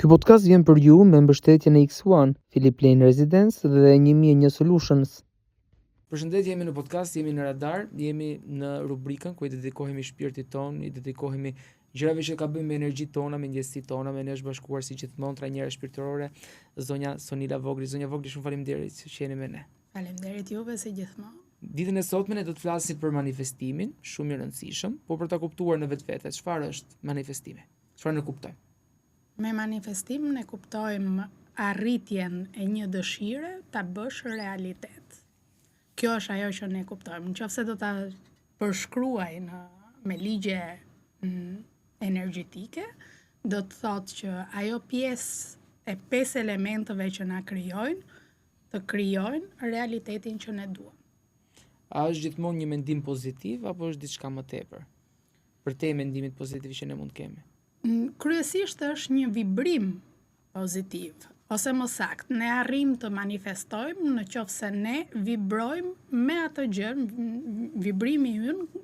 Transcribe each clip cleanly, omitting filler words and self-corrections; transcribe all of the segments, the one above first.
Ky podcast vjen për ju me mbështetjen e X1, Philip Lane Residence dhe 1001 Solutions. Përshëndetje, jemi në podcast, jemi në radar, jemi në rubrikën ku i dedikohemi shpirtit ton, i dedikohemi gjërave që ka bëjmë me energjitë tona, me ndjesitë tona, me ne është bashkuar si gjithmonë trajnera shpirtërore, zonja Sonila Vogli. Zonja Vogli, shumë faleminderit që jeni me ne. Faleminderit juve si gjithmonë. Ditën e sotme ne do të flasim për manifestimin, shumë i rëndësishëm, por për ta kuptuar në vetvete, çfarë është manifestimi? Çfarë ne kuptojmë? Me manifestim ne kuptojmë arritjen e një dëshire ta bësh realitet. Kjo është ajo që ne kuptojmë. Nëse do ta përshkruaj me ligje energjetike, do të thotë që ajo pjesë e 5 elementeve që na krijojnë, të krijojnë realitetin që ne duam. A është gjithmonë një mendim pozitiv apo është diçka më tepër? Për te mendimit pozitiv që ne mund të kemi. Kryesisht është një vibrim pozitiv, ose më sakt, ne arrim të manifestojmë në qoftë se ne vibrojmë me atë gjë, vibrimi ynë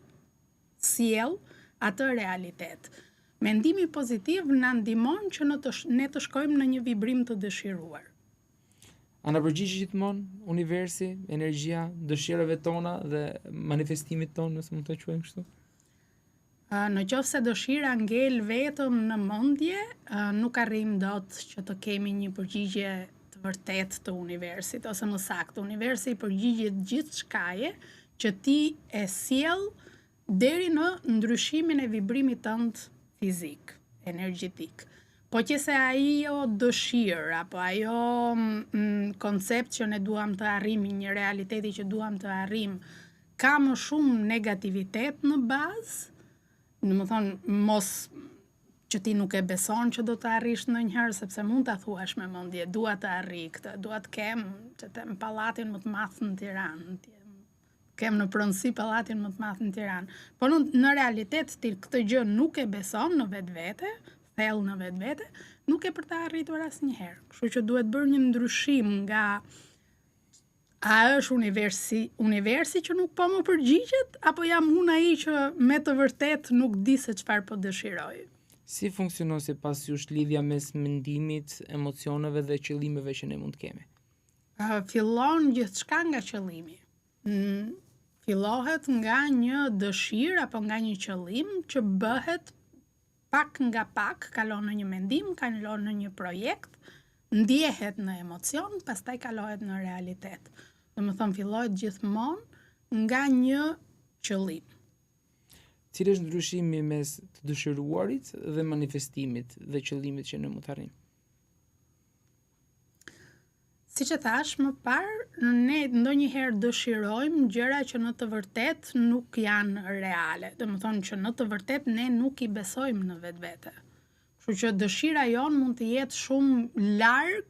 sjell atë realitet. Mendimi pozitiv na ndihmon që ne të shkojmë në një vibrim të dëshiruar. A na përgjigj gjithmonë universi, energjia, dëshirave tona dhe manifestimit tonë, nëse mund të quajmë kështu? Në qoftë se dëshira ngel vetëm në mendje, nuk arrim dot që të kemi një përgjigje të vërtetë të universit, ose më saktë, universi përgjigjet gjithçkaje që ti e sjell deri në ndryshimin e vibrimit tënd fizik, energjetik. Po që se ajo dëshirë, apo ajo koncept që ne duam të arrijmë, një realiteti që duam të arrijmë, ka më shumë negativitet në bazë, në më thonë, mos që ti nuk e beson që do të arrish ndonjëherë, sepse mund ta thuash me mendje, dua të arrij këtë, dua të kem pallatin më të madh në Tiranë, kem në pronësi pallatin më të madh në Tiranë. Po në realitet ti këtë gjë nuk e beson në vetvete, thellë në vetvete, nuk e për ta arritur asnjëherë. Kështu që duhet bërë një ndryshim nga a është universi që nuk po më përgjigjet, apo jam unë ai që me të vërtet nuk di se çfarë po dëshiroj. Si funksionon sipas jush lidhja mes mendimit, emocioneve dhe qëllimeve që ne mund të kemi? Fillon gjithçka nga qëllimi. Fillohet nga një dëshirë apo nga një qëllim që bëhet pak nga pak, kalon në një mendim, kalon në një projekt, ndjehet në emocion, pastaj kalohet në realitet. Domethënë fillohet gjithmonë nga një qëllim. Cili është ndryshimi mes të dëshiruarit dhe manifestimit dhe qëllimit që ne mund të arrijmë? Siç e thash më parë, ne ndonjëherë dëshirojmë gjëra që në të vërtet nuk janë reale. Domethënë që në të vërtet ne nuk i besojmë në vetvete. Kështu që dëshira jonë mund të jetë shumë larg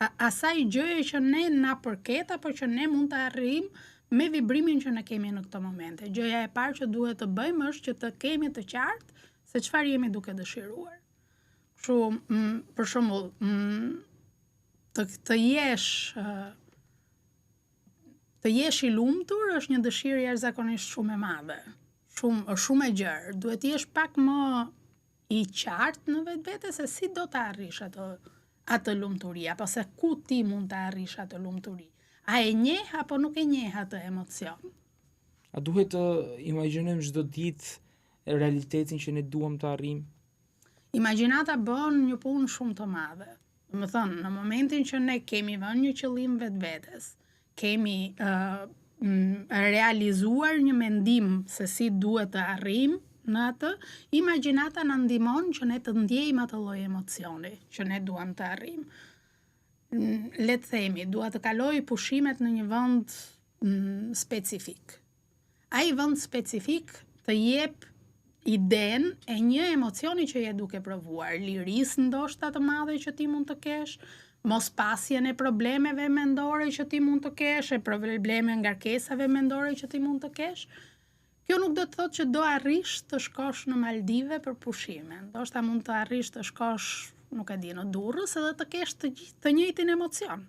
asaj gjëje që ne na përket apo që ne mund të arrijmë me vibrimin që ne kemi në këtë momente. Gjëja e parë që duhet të bëjmë është që të kemi të qartë se çfarë jemi duke dëshiruar. Kështu, për shembull, të jesh i lumtur është një dëshirë jashtëzakonisht shumë e madhe. Shumë e gjerë. Duhet të jesh pak më i qartë në vetvete se si do të arrish atë lumturi, apo se ku ti mund të arrish atë lumturi. A e njeh apo nuk e njeh atë emocion? A duhet të imagjinojmë çdo ditë realitetin që ne duam të arrijmë? Imagjinata bën një punë shumë të madhe. Domethënë, në momentin që ne kemi vënë një qëllim vetvetes, kemi realizuar një mendim se si duhet të arrijmë në atë, imagjinata na ndihmon që ne të ndjejmë atë lloj emocioni që ne duam të arrijmë. Le të themi, dua të kaloj pushimet në një vend specifik. Ai vend specifik të jep idenë e një emocioni që je duke provuar, lirisë ndoshta të madhe që ti mund të kesh, mospasjen e problemeve mendore që ti mund të kesh, e probleme ngarkesave mendore që ti mund të kesh. Kjo nuk do të thotë që do arrish të shkosh në Maldive për pushime. Ndoshta mund të arrish të shkosh, nuk e di, në Durrës edhe të kesh të njëjtin emocion.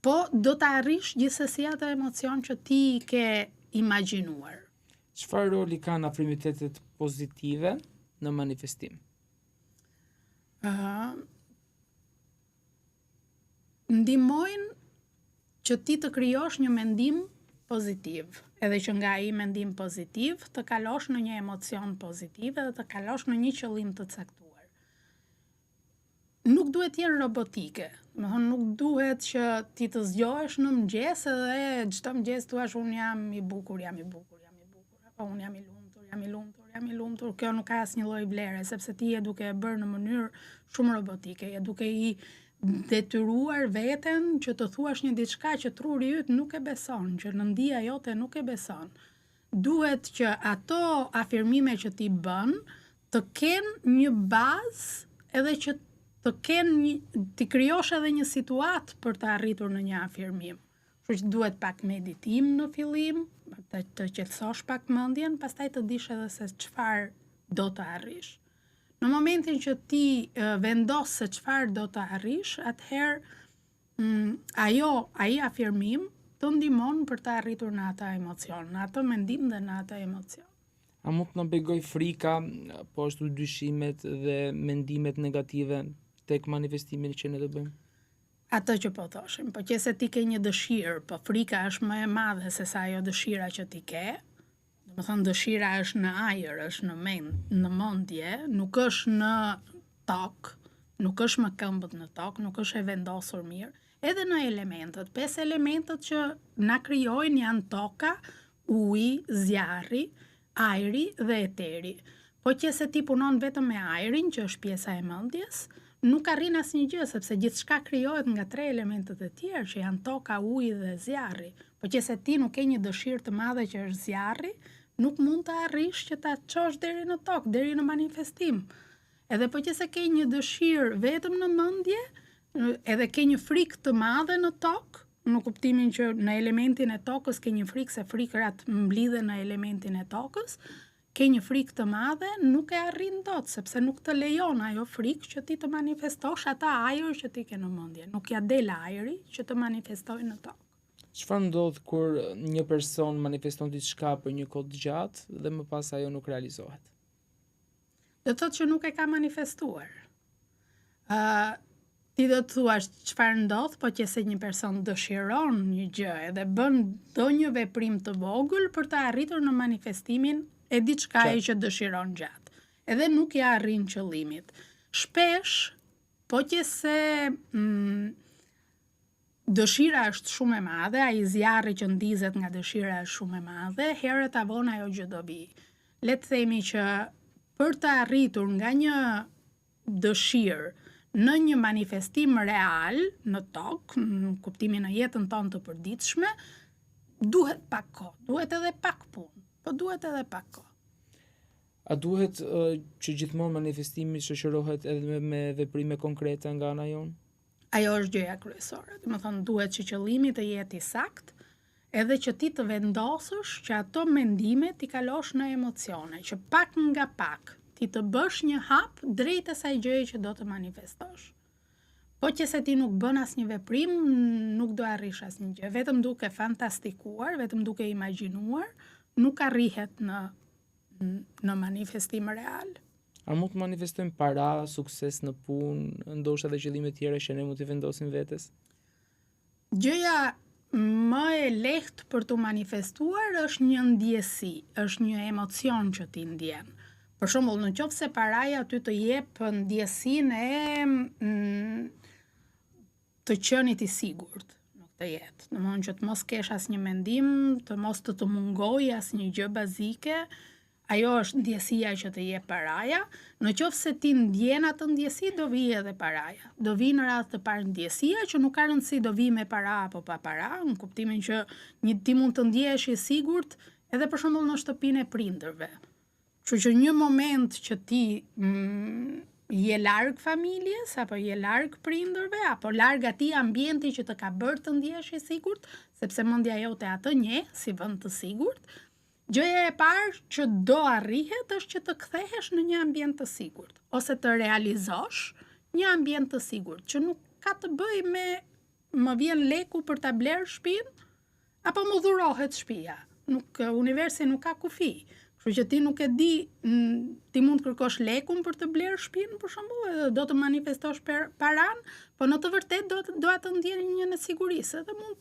Po do të arrish gjithsesi atë emocion që ti ke imagjinuar. Çfarë roli kanë afrimitetet pozitive në manifestim? ndihmojnë që ti të krijosh një mendim pozitiv, edhe që nga ai mendim pozitiv të kalosh në një emocion pozitiv edhe të kalosh në një qëllim të caktuar. Nuk duhet të jenë robotike. Do të thonë nuk duhet që ti të zgjohesh në mëngjes edhe çdo mëngjes thua unë jam i bukur, apo unë jam i lumtur, Kjo nuk ka asnjë lloj vlere, sepse ti je duke e bërë në mënyrë shumë robotike, je duke i detyruar veten që të thuash një diçka që truri yt nuk e beson, që nëndia jote nuk e beson. Duhet që ato afirmime që ti bën të kenë një bazë edhe që ti krijosh edhe një situatë për të arritur në një afirmim. Kështu që duhet pak meditim në fillim, të qetësosh pak mendjen, pastaj të dish edhe se çfarë do të arrish. Në momentin që ti vendos se çfarë do të arrish, atëherë ai afirmim të ndihmon për të arritur në atë emocion, në atë mendim dhe në atë emocion. A mund të na begoj frika, po ashtu dyshimet dhe mendimet negative tek manifestimin që ne do bëjmë? Atë që po thoshim, po qëse ti ke një dëshirë, po frika është më e madhe se sa ajo dëshira që ti ke, do të thonë dëshira është në ajër, është në mendje, nuk është në tokë, nuk është me këmbët në tokë, nuk është e vendosur mirë, edhe në elementet. 5 elementet që na krijojnë janë toka, uji, zjarri, ajri dhe eteri. Po qëse ti punon vetëm me ajrin, që është pjesa e mendjes, nuk arrin asnjë gjë, sepse gjithçka krijohet nga 3 elementet e tjerë që janë toka, uji dhe zjarri. Po qëse ti nuk ke një dëshirë të madhe që është zjarri, nuk mund të arrish që ta çosh deri në tokë, deri në manifestim. Edhe po qëse ke një dëshirë vetëm në mendje, edhe ke një frikë të madhe në tokë, në kuptimin që në elementin e tokës ke një frikë se frikrat mblidhen në elementin e tokës, ke një frikë të madhe, nuk e arrin dot, sepse nuk të lejon ajo frikë që ti të manifestosh ata ajër që ti ke në mendje. Nuk ja del ajri që të manifestojë në tokë. Çfarë ndodh kur një person manifeston diçka për një kohë të gjatë dhe më pas ajo nuk realizohet? Do të thotë që nuk e ka manifestuar. Ti do të thuash çfarë ndodh, po qëse një person dëshiron një gjë edhe bën ndonjë veprim të vogël për të arritur në manifestimin e diçkaje që dëshiron gjatë. Edhe nuk ja arrin qëllimit. Shpesh, po qëse dëshira është shumë e madhe, ai zjarri që ndizet nga dëshira është shumë e madhe, herët avon ajo gjë do vi. Le të themi që për të arritur nga një dëshirë në një manifestim real në tokë, në kuptimin e jetën tonë të përditshme, duhet pak kohë, duhet edhe pak punë, po duhet edhe pak kohë. A duhet që gjithmonë manifestimi shoqërohet edhe me veprime konkrete nga ana jonë? Ajo është gjëja kryesore. Do të thonë duhet që qëllimi të jetë i saktë, edhe që ti të vendosësh që ato mendime ti kalosh në emocione, që pak nga pak ti të bësh një hap drejt asaj gjëje që do të manifestosh. Po qëse ti nuk bën asnjë veprim, nuk do arrish asnjë gjë. Vetëm duke fantastikuar, vetëm duke imagjinuar, nuk arrihet në manifestim real. A mund të manifestojmë para, sukses në punë, ndoshta edhe qëllime tjera që ne mund t'i vendosim vetes? Gjëja më e lehtë për të manifestuar është një ndjesi, është një emocion që ti ndjen. Për shembull, në qoftë se paraja ty të jep ndjesinë e të qenit i sigurt në këtë jetë. Domethënë që të mos kesh asnjë mendim, të mos të mungojë asnjë gjë bazike. Ajo është ndjesia që të jep paraja. Në qoftë se ti ndjen atë ndjesi, do vi edhe paraja. Do vi në radhë të parë ndjesia që nuk ka rëndësi do vi me para apo pa para, në kuptimin që ti mund të ndjehesh i sigurt edhe për shembull në shtëpinë e prindërve. Kështu që një moment që ti je larg familjes, apo je larg prindërve, apo larg atij ambienti që të ka bërë të ndjehesh i sigurt, sepse mendja jote atë njeh si vend të sigurt. Gjëja e parë që do arrihet është që të kthehesh në një ambient të sigurt, ose të realizosh një ambient të sigurt, që nuk ka të bëjë me më vjen leku për ta blerë shtëpinë, apo më dhurohet shtëpia. Universi nuk ka kufi. Kështu Kështu që ti nuk e di, ti mund të kërkosh lekun për të blerë shtëpinë për shembull, do të manifestosh paran, po në të vërtetë do të ndjen një nesigurisë, dhe mund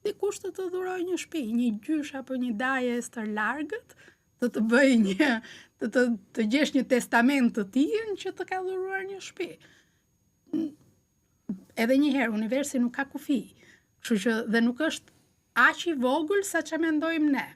dikush të të dhurojë një shtëpi, një gjysh apo një daje stër largët, të bëj të gjesh një testament të tij që të ka dhuruar një shtëpi. Edhe një herë, universi nuk ka kufi, kështu që dhe nuk është aq i vogël sa që mendojmë ne.